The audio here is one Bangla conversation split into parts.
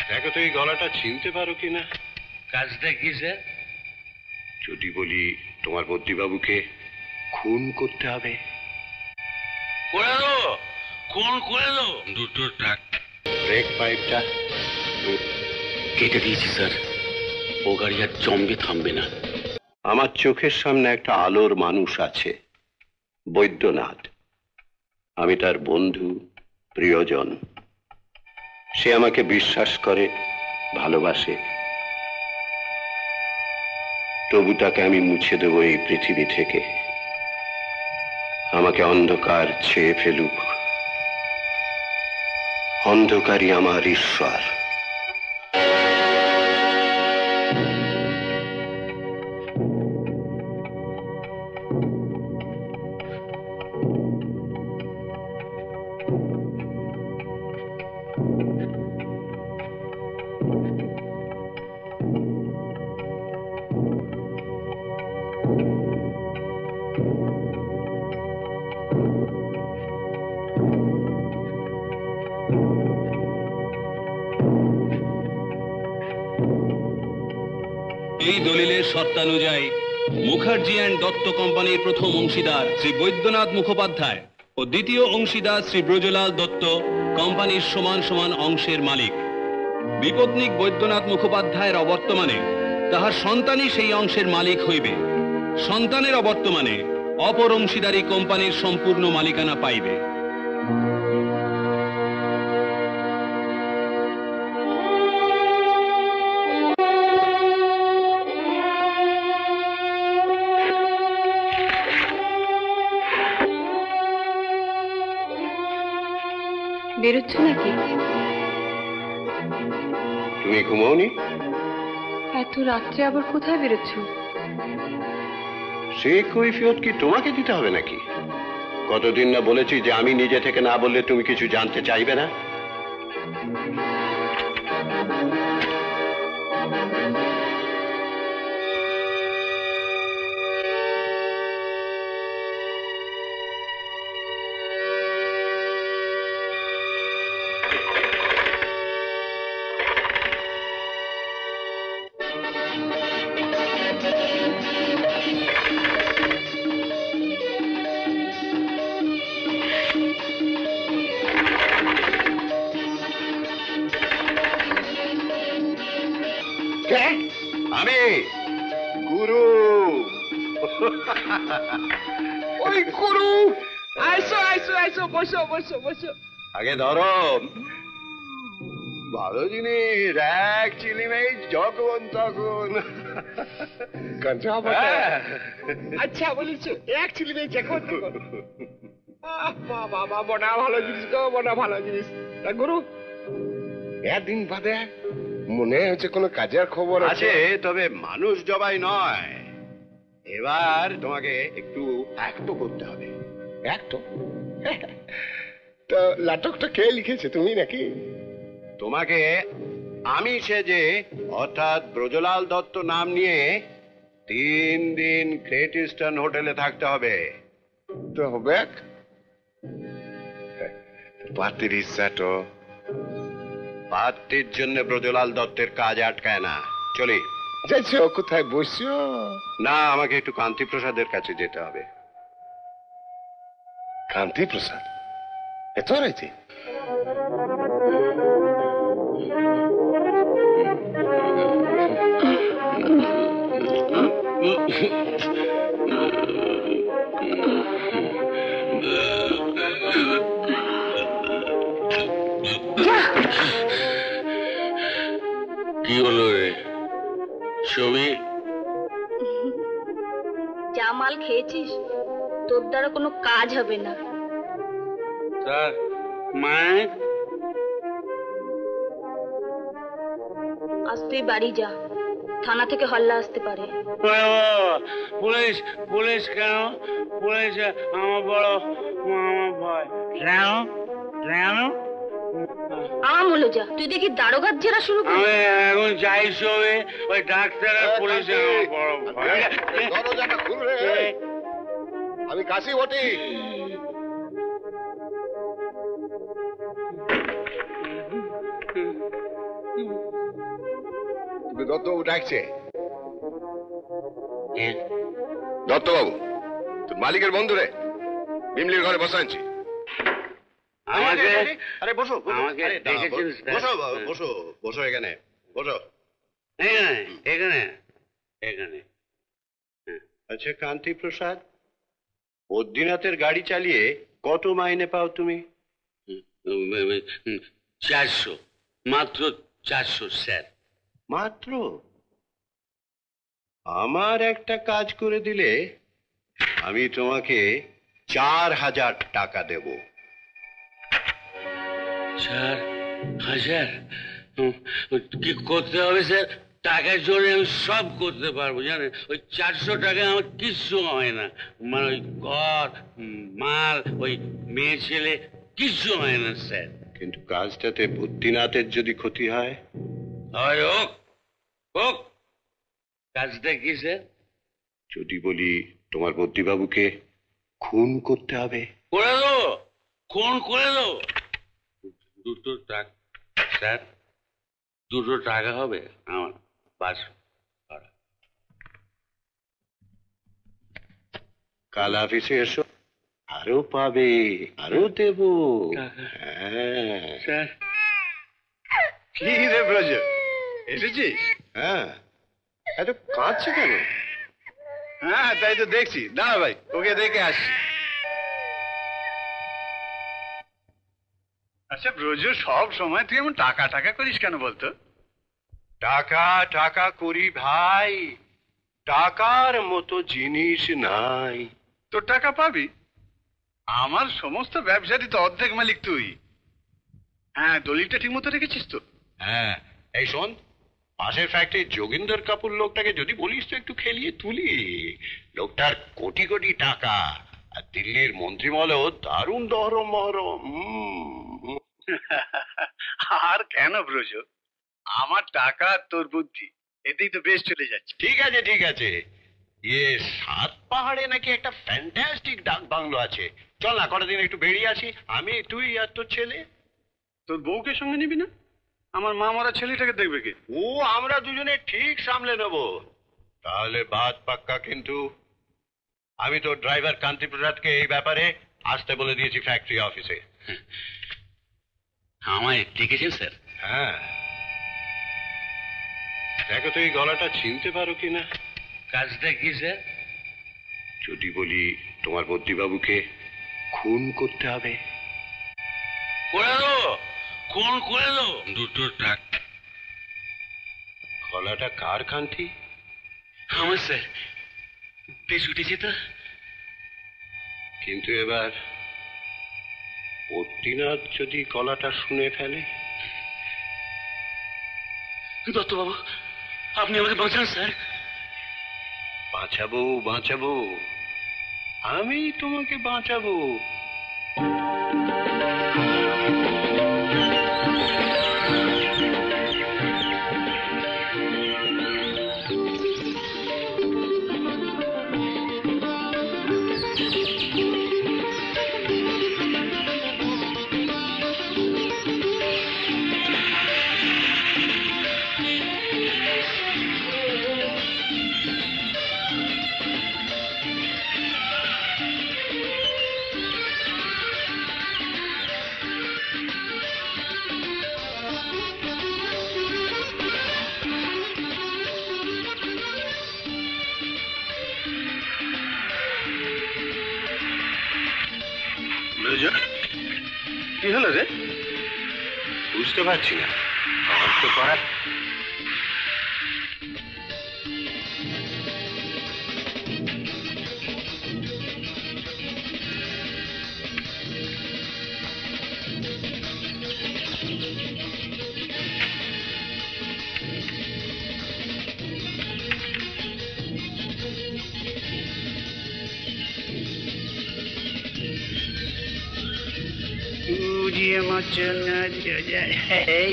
দেখো তো এই গলাটা চিনতে পারো কিনা। কাজটা কি স্যার? যদি বলি তোমার বদ্যিবাবুকে খুন করতে হবে, করে দেবো, খুন করে দেবো। দুটো ব্রেক পাইপটা কেটে দিয়েছি স্যার, ও গাড়ি আর জম্বে থামবে না। আমার চোখের সামনে একটা আলোর মানুষ আছে, বৈদ্যনাথ। আমি তার বন্ধু, প্রিয়জন। সে আমাকে বিশ্বাস করে, ভালোবাসে। তবু তাকে আমি মুছে দেবো এই পৃথিবী থেকে। আমাকে অন্ধকার ছেয়ে ফেলুক, অন্ধকারই আমার ঈশ্বর। এই দলিলের শর্তানুযায়ী মুখার্জি অ্যান্ড দত্ত কোম্পানির প্রথম অংশীদার শ্রী বৈদ্যনাথ মুখোপাধ্যায় ও দ্বিতীয় অংশীদার শ্রী ব্রজলাল দত্ত কোম্পানির সমান সমান অংশের মালিক। বিপত্নিক বৈদ্যনাথ মুখোপাধ্যায়ের অবর্তমানে তাহার সন্তানই সেই অংশের মালিক হইবে। সন্তানের অবর্তমানে অপর অংশীদারি কোম্পানির সম্পূর্ণ মালিকানা পাইবে। বেরোচ্ছ নাকি? তুমি ঘুমাওনি? এত রাত্রে আবার কোথায় বেরোচ্ছ? সে কৈফিয়ত কি তোমাকে দিতে হবে নাকি? কতদিন না বলেছি যে আমি নিজে থেকে না বললে তুমি কিছু জানতে চাইবে না। আমি গুরু। ওই গুরু, আইসো আইসো আইসো, বসো বসো বসো। আগে ধরো, ভালো জিনিস, এক চিলিমেই যখন তখন। আচ্ছা বলেছো, এক চিলিমে যখন তখন। বাবা, বড়া ভালো জিনিস গো, বড়া ভালো জিনিস। গুরু, একদিন বাদে মনে হচ্ছে কোনো কাজের খবর আছে, তবে মানুষ জবাই নয়। এবার তোমাকে একটু অ্যাক্ট করতে হবে। অ্যাক্ট? তো নাটকটা কে লিখেছে, তুমি নাকি? তোমাকে আমি সেজে, অর্থাৎ ব্রজলাল দত্ত নাম নিয়ে 3 দিন গ্রেট ইস্টার্ন হোটেলে থাকতে হবে। তো হবে পাতির ইচ্ছা তো। পাত্রীর জন্য ব্রজলাল দত্তের কাজ আটকায় না। চলি। যাচ্ছো কোথায়? বসছো না, আমাকে একটু কান্তি প্রসাদের কাছে যেতে হবে। কান্তি প্রসাদ এত রাইতে? কি হলো রে ছবি? যা মাল খেয়েছিস তোর দ্বারা কোনো কাজ হবে না। তার মানে? আজ তুই বাড়ি যা, থানা থেকে হল্লা আসতে পারে। পুলিশ? পুলিশ কেন? পুলিশ আমার বড় আমার ভয়। কেন? কেন? আম হলো যা, তুই দেখি দারোগার জেরা শুরু কর। আমি এখন যাই ছবি, ওই ডাক্তার আর পুলিশ আমার বড় ভয়। দরজাটা খুলবে। আমি কাশি বটি। তোকে দত্তবাবু ডাকছে। হ্যাঁ দত্তবাবু, তোর মালিকের বন্ধু রে, বিমলির ঘরে বসা আনছি। আমাকে আরে বসো বসো। আমাকে আরে দাঁড়াও, ডেকেছেন, স্যার? বসো বসো বসো এখানে বসো। এখানে এখানে এখানে আচ্ছা কান্তি প্রসাদ, বদ্রীনাথের গাড়ি চালিয়ে কত মাইনে পাও তুমি? 400, মাত্র 400 স্যার। মাত্র? আমার একটা কাজ করে দিলে আমি তোমাকে 4000 টাকা দেব। 4000? কি করতে হবে স্যার? টাকার জন্য আমি সব করতে পারবো জানেন। ওই 400 টাকা আমার কিচ্ছু হয় না। মানে ওই ঘর, মাল, ওই মেয়ে ছেলে কিচ্ছু হয় না স্যার। কিন্তু কাজটাতে বদ্রীনাথের যদি ক্ষতি হয়? হয় হোক হোক। কাজটা কি স্যার? যদি বলি তোমার বদ্রীবাবুকে খুন করতে হবে? করে দেবো, খুন করে দেবো। 200 টাকা স্যার, 200 টাকা হবে আমার বাস ভাড়া। কাল অফিসে এসো, আরো পাবে, আরো দেব। টাকা? হ্যাঁ। স্যার কি রে ব্রজ, এসেছিস? হ্যাঁ, এত কাঁদছে কেন? হ্যাঁ তাই তো দেখছি, দাঁড়া ভাই ওকে দেখে আসছি। আচ্ছা ব্রজ, সব সময় তুই এমন টাকা টাকা করিস কেন বলতো? টাকা টাকা করি ভাই, টাকার মতো জিনিস নাই। তোর টাকা পাবি, আমার সমস্ত ব্যবসারই তো অর্ধেক মালিক তুই। হ্যাঁ, দলিলটা ঠিক মতো রেখেছিস তো? হ্যাঁ, এই শোন, পাশের ফ্যাক্টরির যোগিন্দর কাপুর লোকটাকে যদি বলিস তো একটু খেলিয়ে তুলি। লোকটার কোটি কোটি টাকা, আর দিল্লির মন্ত্রীমহলেও দারুণ দহরম মহরম। আর কেন ব্রজ, আমার টাকা তোর বুদ্ধি, এতেই তো বেশ চলে যাচ্ছে। ঠিক আছে ঠিক আছে, ইয়ে সাত পাহাড়ে নাকি একটা ফ্যান্টাস্টিক ডাক বাংলো আছে, চল না কটা দিন একটু বেরিয়ে আসি, আমি তুই আর তোর ছেলে। তোর বউকে সঙ্গে নিবি না? আমার মা মরা ছেলেটাকে দেখবে কে? ও আমরা দুজনে ঠিক সামলে নেব। তাহলে বাদ পাক্কা কিন্তু। আমি তো ড্রাইভার কান্তি প্রসাদকে এই ব্যাপারে আসতে বলে দিয়েছি ফ্যাক্টরি অফিসে। আমায় ডেকেছেন স্যার? হ্যাঁ, দেখো তো এই গলাটা চিনতে পারো কিনা। কাজটা কি স্যার? যদি বলি তোমার বদ্রীবাবুকে খুন করতে হবে? করে দেবো, খুন করে দেবো। 200 টাকা। গলাটা কার কান্তি? আমার স্যার, বেশ উঠেছে তো। কিন্তু এবার বদ্রীনাথ যদি গলাটা শুনে ফেলে? দত্তবাবু, আপনি আমাকে বাঁচান স্যার। বাঁচাবো বাঁচাবো, আমি তোমাকে বাঁচাবো। কি হলো রে? বুঝতে পারছি না, আমার তো করার। এই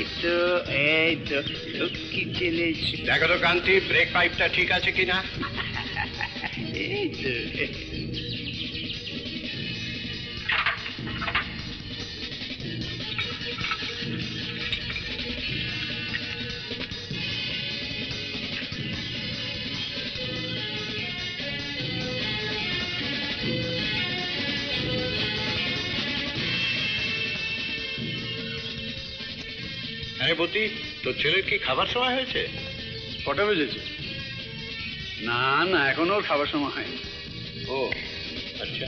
তো লক্ষ্মী ছেলে, দেখো তো কান্তি, ব্রেক পাইপটা ঠিক আছে কিনা। এই তো। আরে বতি, তোর ছেলের কি খাবার সময় হয়েছে? 6টা বেজেছে? না না, এখনো ওর খাবার সময় হয়নি। ও আচ্ছা।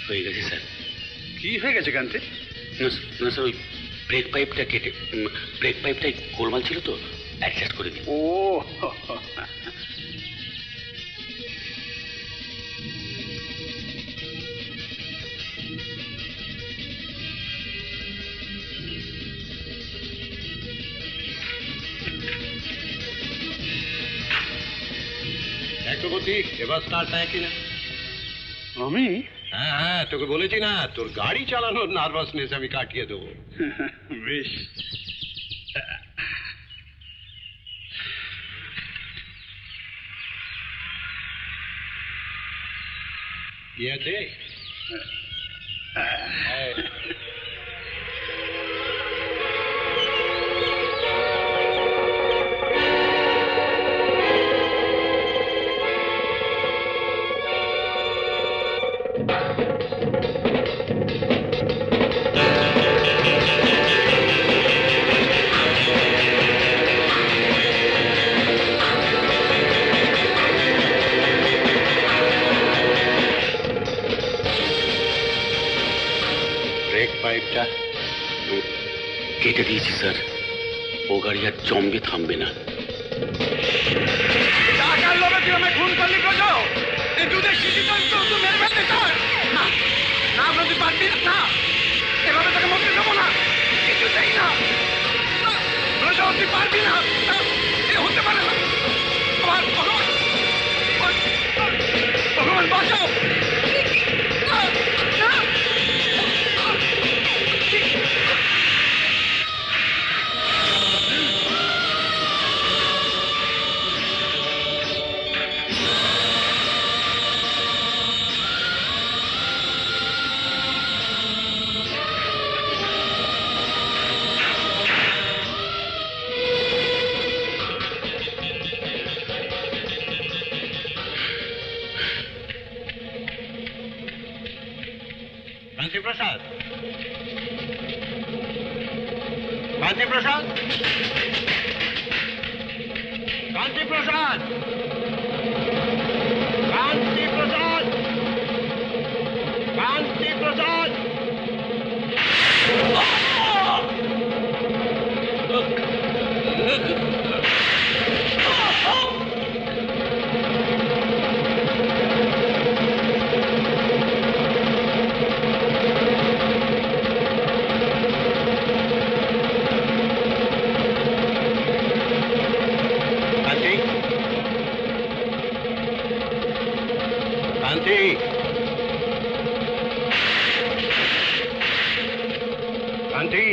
হয়ে গেছে স্যার। কি হয়ে গেছে কান্তি? না স্যার, ওই ব্রেক পাইপটা কেটে, ব্রেক পাইপটাই গোলমাল ছিল তো, অ্যাডজাস্ট করে দিই। ও দেখো বতি, এবার স্টার্ট নেয় কিনা। আমি? হ্যাঁ হ্যাঁ, তোকে বলেছি না, তোর গাড়ি চালানোর নার্ভাসনেস আমি কাটিয়ে দেবো। বেশ। কি আছে? ব্রেক পাইপটা কেটে দিয়েছি স্যার, ও গাড়ি আর জম্বে থামবে না। টাকার লোভে তুই আমায় খুন করলি গজো? এই দুধের শিশি তো তুই মেরে ফেলতে চাস না? না বলতে পারবি না, এভাবে তোকে মরতে দেবো না, কিছু চাই না। গজো, তুই পারবি না, এ হতে পারে না। আমার ভগবান, ভগবান বাঁচাও। কান্তি প্রসাদ, কান্তি প্রসাদ, কান্তি প্রসাদ, কান্তি প্রসাদ, কান্তি প্রসাদ। কান্তি, কান্তি,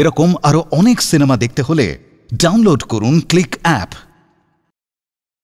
এরকম আরো অনেক সিনেমা দেখতে হলে ডাউনলোড করুন ক্লিক অ্যাপ।